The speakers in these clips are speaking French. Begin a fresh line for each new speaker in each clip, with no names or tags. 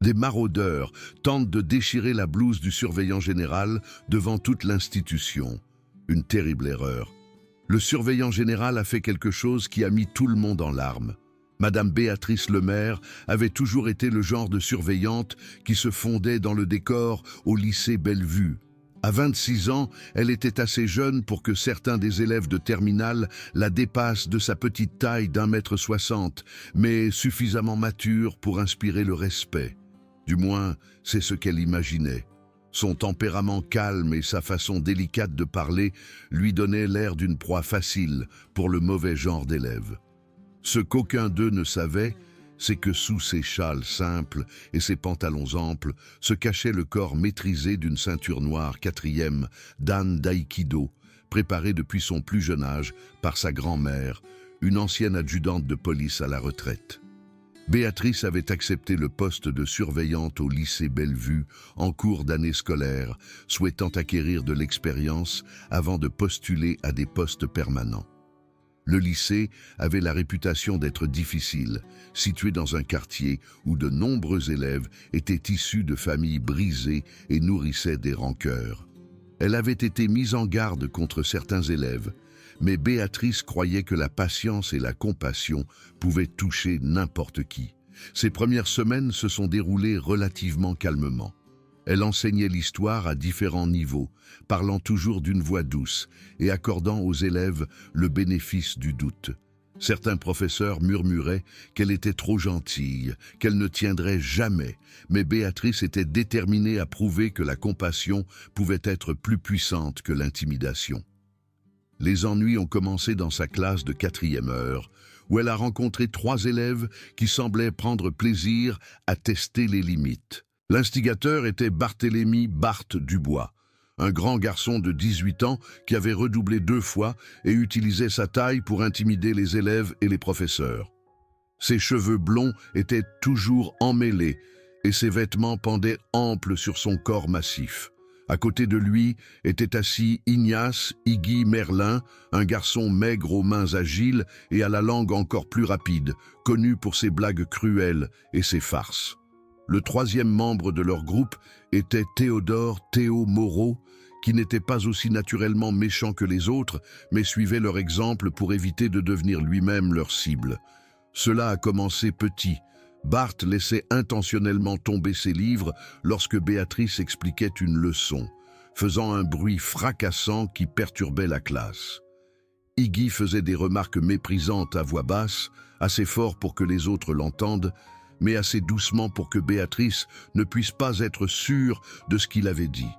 Des maraudeurs tentent de déchirer la blouse du surveillant général devant toute l'institution. Une terrible erreur. Le surveillant général a fait quelque chose qui a mis tout le monde en larmes. Madame Béatrice Lemaire avait toujours été le genre de surveillante qui se fondait dans le décor au lycée Bellevue. À 26 ans, elle était assez jeune pour que certains des élèves de terminale la dépassent de sa petite taille d'1,60 m, mais suffisamment mature pour inspirer le respect. Du moins, c'est ce qu'elle imaginait. Son tempérament calme et sa façon délicate de parler lui donnaient l'air d'une proie facile pour le mauvais genre d'élève. Ce qu'aucun d'eux ne savait, c'est que sous ses châles simples et ses pantalons amples se cachait le corps maîtrisé d'une ceinture noire 4e dan d'aïkido, préparée depuis son plus jeune âge par sa grand-mère, une ancienne adjudante de police à la retraite. Béatrice avait accepté le poste de surveillante au lycée Bellevue en cours d'année scolaire, souhaitant acquérir de l'expérience avant de postuler à des postes permanents. Le lycée avait la réputation d'être difficile, situé dans un quartier où de nombreux élèves étaient issus de familles brisées et nourrissaient des rancœurs. Elle avait été mise en garde contre certains élèves, mais Béatrice croyait que la patience et la compassion pouvaient toucher n'importe qui. Ses premières semaines se sont déroulées relativement calmement. Elle enseignait l'histoire à différents niveaux, parlant toujours d'une voix douce et accordant aux élèves le bénéfice du doute. Certains professeurs murmuraient qu'elle était trop gentille, qu'elle ne tiendrait jamais, mais Béatrice était déterminée à prouver que la compassion pouvait être plus puissante que l'intimidation. Les ennuis ont commencé dans sa classe de 4e heure, où elle a rencontré 3 élèves qui semblaient prendre plaisir à tester les limites. L'instigateur était Barthélemy Barthe Dubois, un grand garçon de 18 ans qui avait redoublé 2 fois et utilisait sa taille pour intimider les élèves et les professeurs. Ses cheveux blonds étaient toujours emmêlés et ses vêtements pendaient amples sur son corps massif. À côté de lui était assis Ignace Iggy Merlin, un garçon maigre aux mains agiles et à la langue encore plus rapide, connu pour ses blagues cruelles et ses farces. Le 3e membre de leur groupe était Théodore Théo Moreau, qui n'était pas aussi naturellement méchant que les autres, mais suivait leur exemple pour éviter de devenir lui-même leur cible. Cela a commencé petit. Barthe laissait intentionnellement tomber ses livres lorsque Béatrice expliquait une leçon, faisant un bruit fracassant qui perturbait la classe. Iggy faisait des remarques méprisantes à voix basse, assez fort pour que les autres l'entendent, mais assez doucement pour que Béatrice ne puisse pas être sûre de ce qu'il avait dit.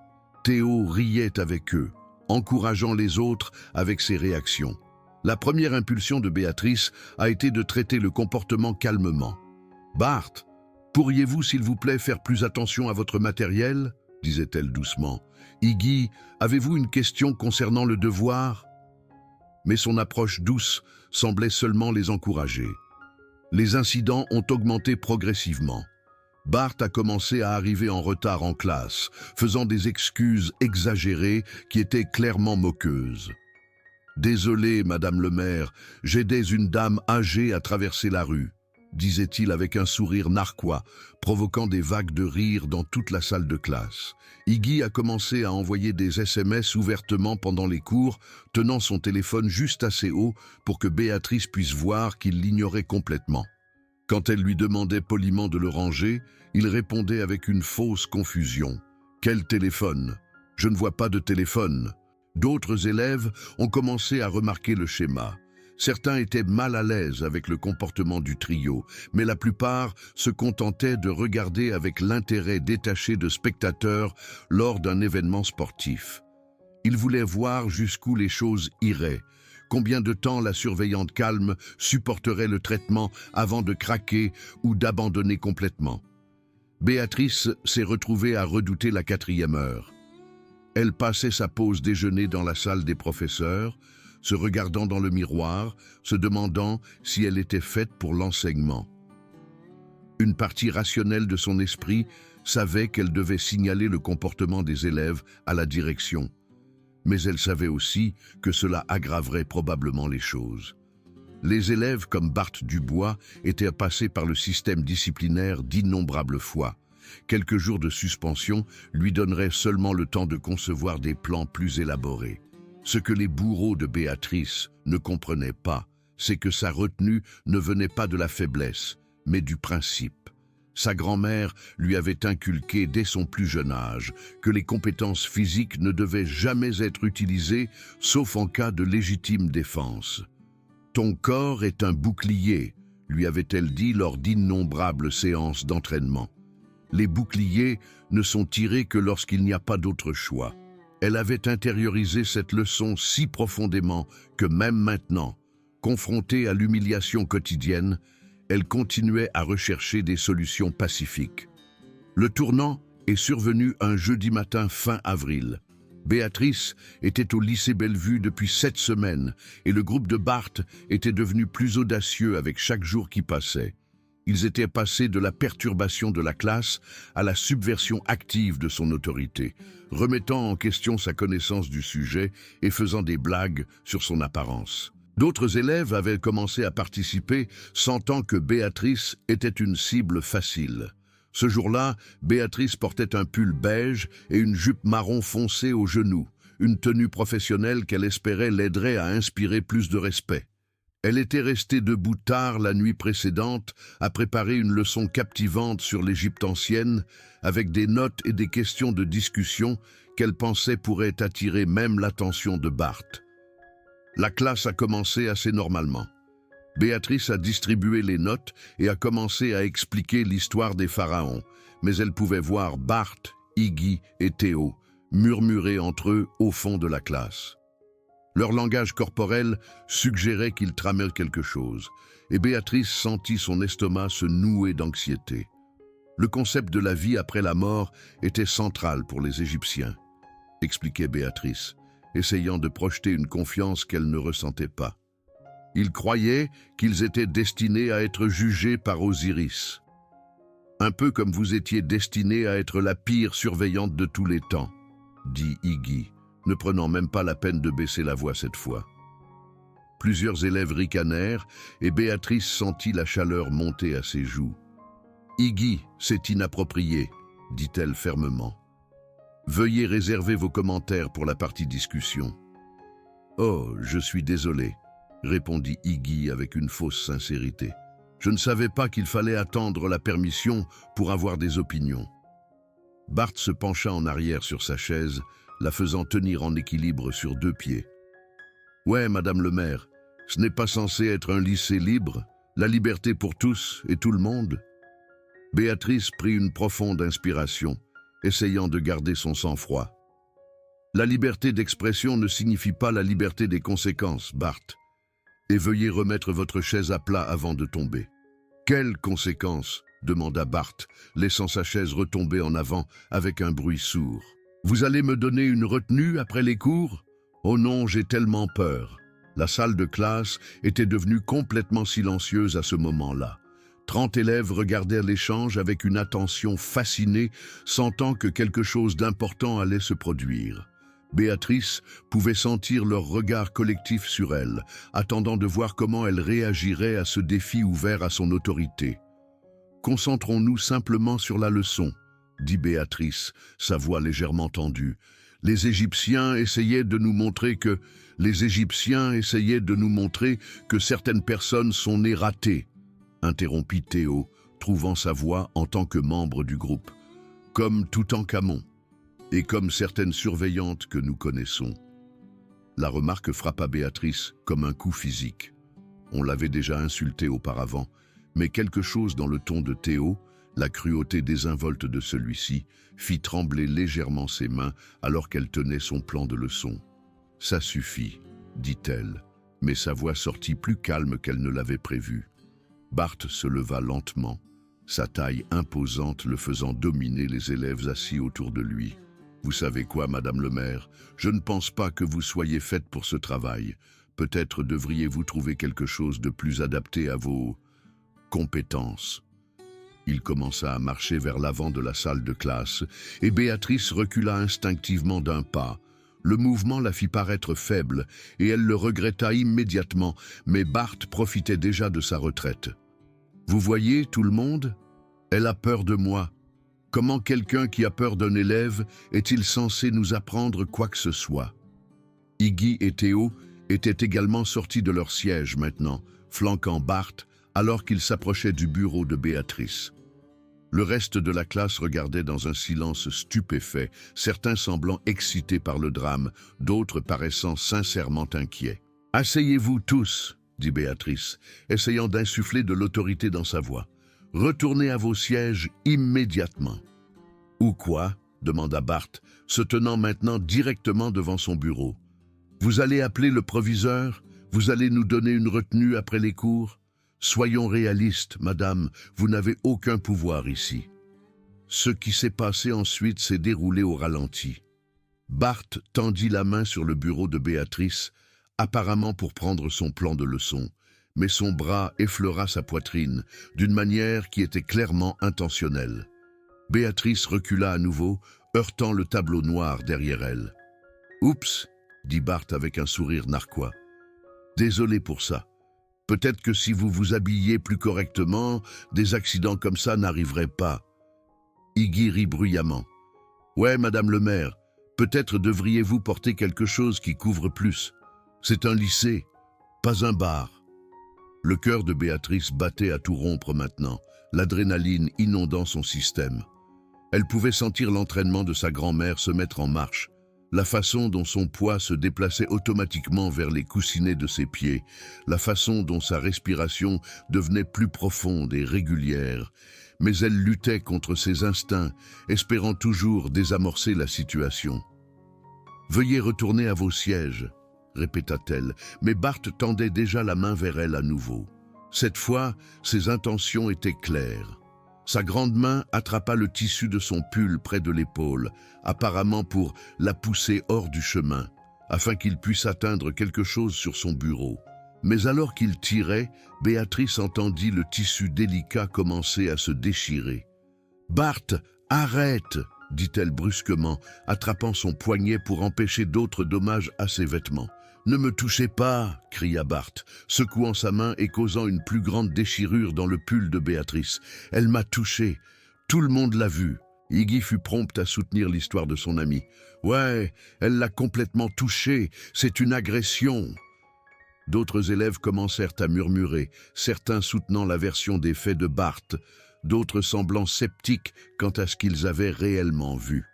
Théo riait avec eux, encourageant les autres avec ses réactions. La première impulsion de Béatrice a été de traiter le comportement calmement. « Barthe, pourriez-vous s'il vous plaît faire plus attention à votre matériel ?» disait-elle doucement. « Iggy, avez-vous une question concernant le devoir ?» Mais son approche douce semblait seulement les encourager. Les incidents ont augmenté progressivement. Barthe a commencé à arriver en retard en classe, faisant des excuses exagérées qui étaient clairement moqueuses. « Désolé, Madame le maire, j'aidais une dame âgée à traverser la rue. » disait-il avec un sourire narquois, provoquant des vagues de rire dans toute la salle de classe. Iggy a commencé à envoyer des SMS ouvertement pendant les cours, tenant son téléphone juste assez haut pour que Béatrice puisse voir qu'il l'ignorait complètement. Quand elle lui demandait poliment de le ranger, il répondait avec une fausse confusion. « Quel téléphone ? Je ne vois pas de téléphone. » D'autres élèves ont commencé à remarquer le schéma. Certains étaient mal à l'aise avec le comportement du trio, mais la plupart se contentaient de regarder avec l'intérêt détaché de spectateurs lors d'un événement sportif. Ils voulaient voir jusqu'où les choses iraient, combien de temps la surveillante calme supporterait le traitement avant de craquer ou d'abandonner complètement. Béatrice s'est retrouvée à redouter la 4e heure. Elle passait sa pause déjeuner dans la salle des professeurs, se regardant dans le miroir, se demandant si elle était faite pour l'enseignement. Une partie rationnelle de son esprit savait qu'elle devait signaler le comportement des élèves à la direction, mais elle savait aussi que cela aggraverait probablement les choses. Les élèves comme Barthe Dubois étaient passés par le système disciplinaire d'innombrables fois. Quelques jours de suspension lui donneraient seulement le temps de concevoir des plans plus élaborés. Ce que les bourreaux de Béatrice ne comprenaient pas, c'est que sa retenue ne venait pas de la faiblesse, mais du principe. Sa grand-mère lui avait inculqué dès son plus jeune âge que les compétences physiques ne devaient jamais être utilisées sauf en cas de légitime défense. « Ton corps est un bouclier », lui avait-elle dit lors d'innombrables séances d'entraînement. Les boucliers ne sont tirés que lorsqu'il n'y a pas d'autre choix. Elle avait intériorisé cette leçon si profondément que même maintenant, confrontée à l'humiliation quotidienne, elle continuait à rechercher des solutions pacifiques. Le tournant est survenu un jeudi matin fin avril. Béatrice était au lycée Bellevue depuis 7 semaines et le groupe de Bart était devenu plus audacieux avec chaque jour qui passait. Ils étaient passés de la perturbation de la classe à la subversion active de son autorité, remettant en question sa connaissance du sujet et faisant des blagues sur son apparence. D'autres élèves avaient commencé à participer, sentant que Béatrice était une cible facile. Ce jour-là, Béatrice portait un pull beige et une jupe marron foncé aux genoux, une tenue professionnelle qu'elle espérait l'aiderait à inspirer plus de respect. Elle était restée debout tard la nuit précédente à préparer une leçon captivante sur l'Égypte ancienne, avec des notes et des questions de discussion qu'elle pensait pourraient attirer même l'attention de Bart. La classe a commencé assez normalement. Béatrice a distribué les notes et a commencé à expliquer l'histoire des pharaons, mais elle pouvait voir Bart, Iggy et Théo murmurer entre eux au fond de la classe. Leur langage corporel suggérait qu'ils tramaient quelque chose, et Béatrice sentit son estomac se nouer d'anxiété. Le concept de la vie après la mort était central pour les Égyptiens, expliquait Béatrice, essayant de projeter une confiance qu'elle ne ressentait pas. Ils croyaient qu'ils étaient destinés à être jugés par Osiris. Un peu comme vous étiez destinée à être la pire surveillante de tous les temps, dit Iggy, ne prenant même pas la peine de baisser la voix cette fois. Plusieurs élèves ricanèrent et Béatrice sentit la chaleur monter à ses joues. « Iggy, c'est inapproprié », dit-elle fermement. « Veuillez réserver vos commentaires pour la partie discussion. »« Oh, je suis désolé », répondit Iggy avec une fausse sincérité. « Je ne savais pas qu'il fallait attendre la permission pour avoir des opinions. » Bart se pencha en arrière sur sa chaise, la faisant tenir en équilibre sur 2 pieds. « Ouais, Madame le maire, ce n'est pas censé être un lycée libre, la liberté pour tous et tout le monde ?» Béatrice prit une profonde inspiration, essayant de garder son sang-froid. « La liberté d'expression ne signifie pas la liberté des conséquences, Bart. Et veuillez remettre votre chaise à plat avant de tomber. »« Quelles conséquences ?» demanda Bart, laissant sa chaise retomber en avant avec un bruit sourd. « Vous allez me donner une retenue après les cours ? Oh non, j'ai tellement peur. » La salle de classe était devenue complètement silencieuse à ce moment-là. 30 élèves regardèrent l'échange avec une attention fascinée, sentant que quelque chose d'important allait se produire. Béatrice pouvait sentir leur regard collectif sur elle, attendant de voir comment elle réagirait à ce défi ouvert à son autorité. « Concentrons-nous simplement sur la leçon, » dit Béatrice, sa voix légèrement tendue. « Les Égyptiens essayaient de nous montrer que certaines personnes sont nées ratées, » interrompit Théo, trouvant sa voix en tant que membre du groupe. « Comme Toutankhamon. Et comme certaines surveillantes que nous connaissons. » La remarque frappa Béatrice comme un coup physique. On l'avait déjà insulté auparavant, mais quelque chose dans le ton de Théo, la cruauté désinvolte de celui-ci, fit trembler légèrement ses mains alors qu'elle tenait son plan de leçon. « Ça suffit, » dit-elle, mais sa voix sortit plus calme qu'elle ne l'avait prévu. Bart se leva lentement, sa taille imposante le faisant dominer les élèves assis autour de lui. « Vous savez quoi, Madame le maire, je ne pense pas que vous soyez faite pour ce travail. Peut-être devriez-vous trouver quelque chose de plus adapté à vos compétences. » Il commença à marcher vers l'avant de la salle de classe, et Béatrice recula instinctivement d'un pas. Le mouvement la fit paraître faible, et elle le regretta immédiatement, mais Bart profitait déjà de sa retraite. « Vous voyez, tout le monde ? Elle a peur de moi. Comment quelqu'un qui a peur d'un élève est-il censé nous apprendre quoi que ce soit? Iggy et Théo étaient également sortis de leur siège maintenant, flanquant Bart, alors qu'il s'approchait du bureau de Béatrice. Le reste de la classe regardait dans un silence stupéfait, certains semblant excités par le drame, d'autres paraissant sincèrement inquiets. « Asseyez-vous tous », dit Béatrice, essayant d'insuffler de l'autorité dans sa voix. « Retournez à vos sièges immédiatement. »« Ou quoi ?» demanda Bart, se tenant maintenant directement devant son bureau. « Vous allez appeler le proviseur? Vous allez nous donner une retenue après les cours? Soyons réalistes, madame, vous n'avez aucun pouvoir ici. » Ce qui s'est passé ensuite s'est déroulé au ralenti. Bart tendit la main sur le bureau de Béatrice, apparemment pour prendre son plan de leçon, mais son bras effleura sa poitrine, d'une manière qui était clairement intentionnelle. Béatrice recula à nouveau, heurtant le tableau noir derrière elle. « Oups !» dit Bart avec un sourire narquois. « Désolé pour ça. Peut-être que si vous vous habilliez plus correctement, des accidents comme ça n'arriveraient pas. » Iggy rit bruyamment. « Ouais, madame le maire, peut-être devriez-vous porter quelque chose qui couvre plus. C'est un lycée, pas un bar. » Le cœur de Béatrice battait à tout rompre maintenant, l'adrénaline inondant son système. Elle pouvait sentir l'entraînement de sa grand-mère se mettre en marche, la façon dont son poids se déplaçait automatiquement vers les coussinets de ses pieds, la façon dont sa respiration devenait plus profonde et régulière. Mais elle luttait contre ses instincts, espérant toujours désamorcer la situation. « Veuillez retourner à vos sièges », répéta-t-elle, mais Bart tendait déjà la main vers elle à nouveau. Cette fois, ses intentions étaient claires. Sa grande main attrapa le tissu de son pull près de l'épaule, apparemment pour la pousser hors du chemin, afin qu'il puisse atteindre quelque chose sur son bureau. Mais alors qu'il tirait, Béatrice entendit le tissu délicat commencer à se déchirer. « Bart, arrête !» dit-elle brusquement, attrapant son poignet pour empêcher d'autres dommages à ses vêtements. « Ne me touchez pas !» cria Bart, secouant sa main et causant une plus grande déchirure dans le pull de Béatrice. « Elle m'a touché. Tout le monde l'a vu. » Iggy fut prompte à soutenir l'histoire de son ami. « Ouais, elle l'a complètement touché. C'est une agression. » D'autres élèves commencèrent à murmurer, certains soutenant la version des faits de Bart, d'autres semblant sceptiques quant à ce qu'ils avaient réellement vu.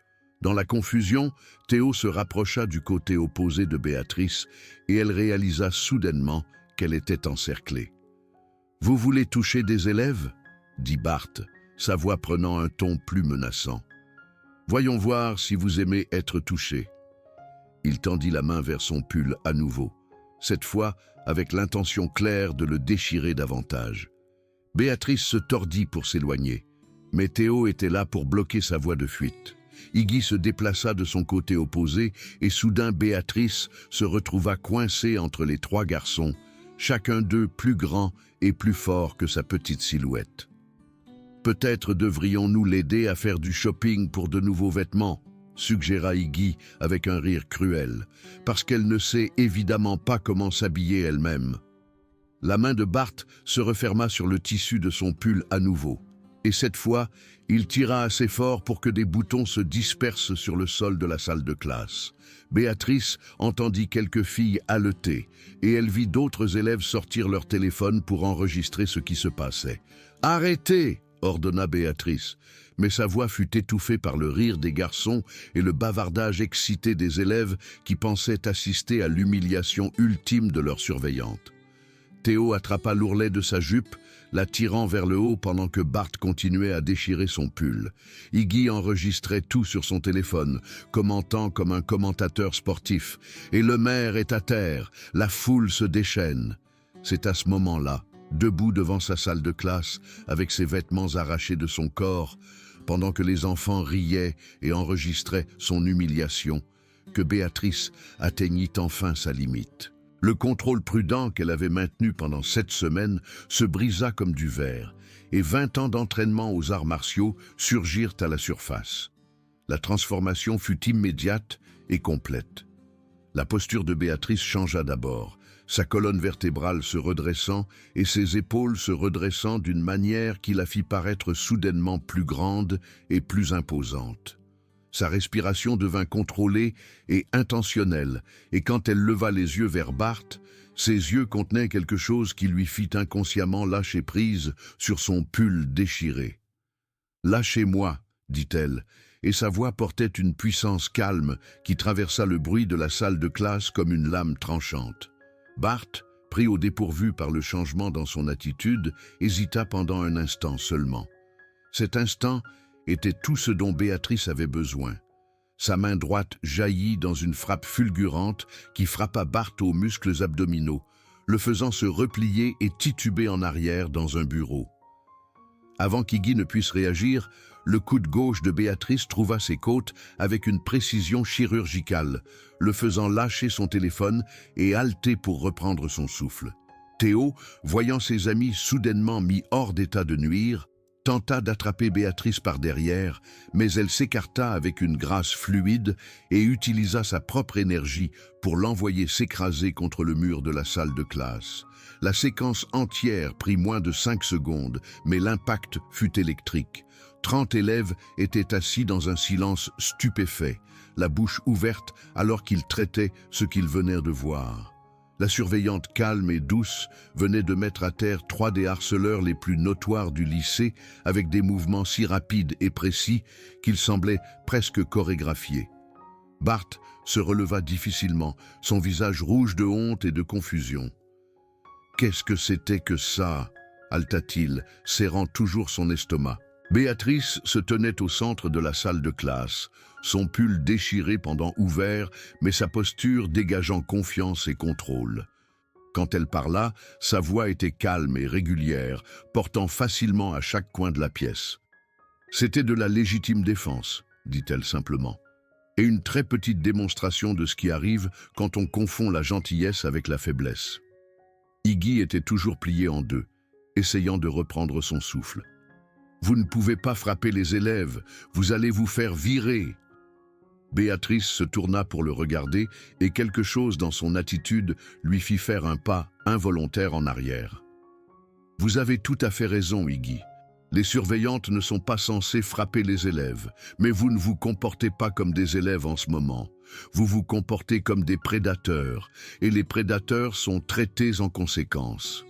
Dans la confusion, Théo se rapprocha du côté opposé de Béatrice et elle réalisa soudainement qu'elle était encerclée. « Vous voulez toucher des élèves ?» dit Bart, sa voix prenant un ton plus menaçant. « Voyons voir si vous aimez être touché. » Il tendit la main vers son pull à nouveau, cette fois avec l'intention claire de le déchirer davantage. Béatrice se tordit pour s'éloigner, mais Théo était là pour bloquer sa voie de fuite. Iggy se déplaça de son côté opposé et soudain Béatrice se retrouva coincée entre les trois garçons, chacun d'eux plus grand et plus fort que sa petite silhouette. « Peut-être devrions-nous l'aider à faire du shopping pour de nouveaux vêtements ?» suggéra Iggy avec un rire cruel, parce qu'elle ne sait évidemment pas comment s'habiller elle-même. La main de Bart se referma sur le tissu de son pull à nouveau, et cette fois, il tira assez fort pour que des boutons se dispersent sur le sol de la salle de classe. Béatrice entendit quelques filles haleter, et elle vit d'autres élèves sortir leur téléphone pour enregistrer ce qui se passait. « Arrêtez !» ordonna Béatrice, mais sa voix fut étouffée par le rire des garçons et le bavardage excité des élèves qui pensaient assister à l'humiliation ultime de leur surveillante. Théo attrapa l'ourlet de sa jupe, la tirant vers le haut pendant que Bart continuait à déchirer son pull. Iggy enregistrait tout sur son téléphone, commentant comme un commentateur sportif. Et le maire est à terre, la foule se déchaîne. C'est à ce moment-là, debout devant sa salle de classe, avec ses vêtements arrachés de son corps, pendant que les enfants riaient et enregistraient son humiliation, que Béatrice atteignit enfin sa limite. Le contrôle prudent qu'elle avait maintenu pendant 7 semaines se brisa comme du verre, et 20 ans d'entraînement aux arts martiaux surgirent à la surface. La transformation fut immédiate et complète. La posture de Béatrice changea d'abord, sa colonne vertébrale se redressant et ses épaules se redressant d'une manière qui la fit paraître soudainement plus grande et plus imposante. Sa respiration devint contrôlée et intentionnelle, et quand elle leva les yeux vers Bart, ses yeux contenaient quelque chose qui lui fit inconsciemment lâcher prise sur son pull déchiré. « Lâchez-moi » dit-elle, et sa voix portait une puissance calme qui traversa le bruit de la salle de classe comme une lame tranchante. Bart, pris au dépourvu par le changement dans son attitude, hésita pendant un instant seulement. Cet instant était tout ce dont Béatrice avait besoin. Sa main droite jaillit dans une frappe fulgurante qui frappa Bart aux muscles abdominaux, le faisant se replier et tituber en arrière dans un bureau. Avant qu'Iggy ne puisse réagir, le coude gauche de Béatrice trouva ses côtes avec une précision chirurgicale, le faisant lâcher son téléphone et halter pour reprendre son souffle. Théo, voyant ses amis soudainement mis hors d'état de nuire, tenta d'attraper Béatrice par derrière, mais elle s'écarta avec une grâce fluide et utilisa sa propre énergie pour l'envoyer s'écraser contre le mur de la salle de classe. La séquence entière prit moins de 5 secondes, mais l'impact fut électrique. 30 élèves étaient assis dans un silence stupéfait, la bouche ouverte alors qu'ils traitaient ce qu'ils venaient de voir. La surveillante calme et douce venait de mettre à terre 3 des harceleurs les plus notoires du lycée avec des mouvements si rapides et précis qu'ils semblaient presque chorégraphiés. Bart se releva difficilement, son visage rouge de honte et de confusion. « Qu'est-ce que c'était que ça ?» halta-t-il, serrant toujours son estomac. Béatrice se tenait au centre de la salle de classe, son pull déchiré pendant ouvert, mais sa posture dégageant confiance et contrôle. Quand elle parla, sa voix était calme et régulière, portant facilement à chaque coin de la pièce. « C'était de la légitime défense », dit-elle simplement, et une très petite démonstration de ce qui arrive quand on confond la gentillesse avec la faiblesse. Iggy était toujours plié en deux, essayant de reprendre son souffle. « Vous ne pouvez pas frapper les élèves, vous allez vous faire virer !» Béatrice se tourna pour le regarder et quelque chose dans son attitude lui fit faire un pas involontaire en arrière. « Vous avez tout à fait raison, Iggy. Les surveillantes ne sont pas censées frapper les élèves, mais vous ne vous comportez pas comme des élèves en ce moment. Vous vous comportez comme des prédateurs, et les prédateurs sont traités en conséquence. »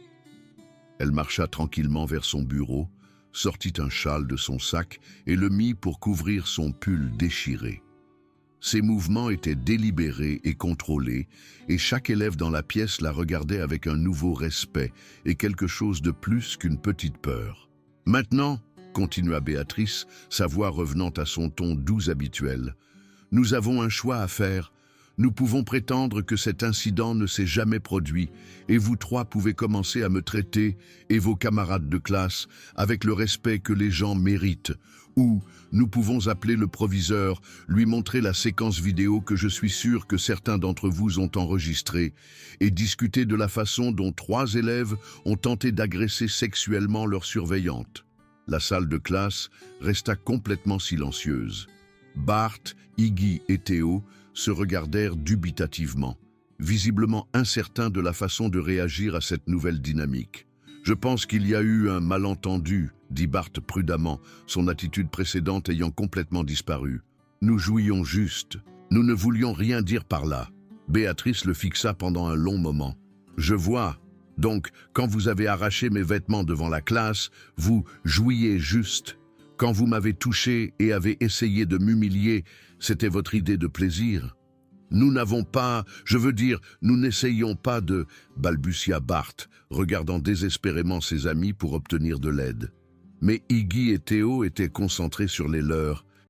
Elle marcha tranquillement vers son bureau, sortit un châle de son sac et le mit pour couvrir son pull déchiré. Ses mouvements étaient délibérés et contrôlés, et chaque élève dans la pièce la regardait avec un nouveau respect et quelque chose de plus qu'une petite peur. « Maintenant, » continua Béatrice, sa voix revenant à son ton doux habituel, « nous avons un choix à faire. Nous pouvons prétendre que cet incident ne s'est jamais produit, et vous 3 pouvez commencer à me traiter, et vos camarades de classe, avec le respect que les gens méritent. Ou nous pouvons appeler le proviseur, lui montrer la séquence vidéo que je suis sûr que certains d'entre vous ont enregistrée, et discuter de la façon dont 3 élèves ont tenté d'agresser sexuellement leur surveillante. » La salle de classe resta complètement silencieuse. Bart, Iggy et Théo se regardèrent dubitativement, visiblement incertains de la façon de réagir à cette nouvelle dynamique. « Je pense qu'il y a eu un malentendu, » dit Bart prudemment, son attitude précédente ayant complètement disparu. « Nous jouions juste. Nous ne voulions rien dire par là. » Béatrice le fixa pendant un long moment. « Je vois. Donc, quand vous avez arraché mes vêtements devant la classe, vous jouiez juste. Quand vous m'avez touché et avez essayé de m'humilier, c'était votre idée de plaisir. Nous n'avons pas, je veux dire, nous n'essayions pas de, » balbutia Bart, regardant désespérément ses amis pour obtenir de l'aide. Mais Iggy et Théo étaient concentrés sur les leurs,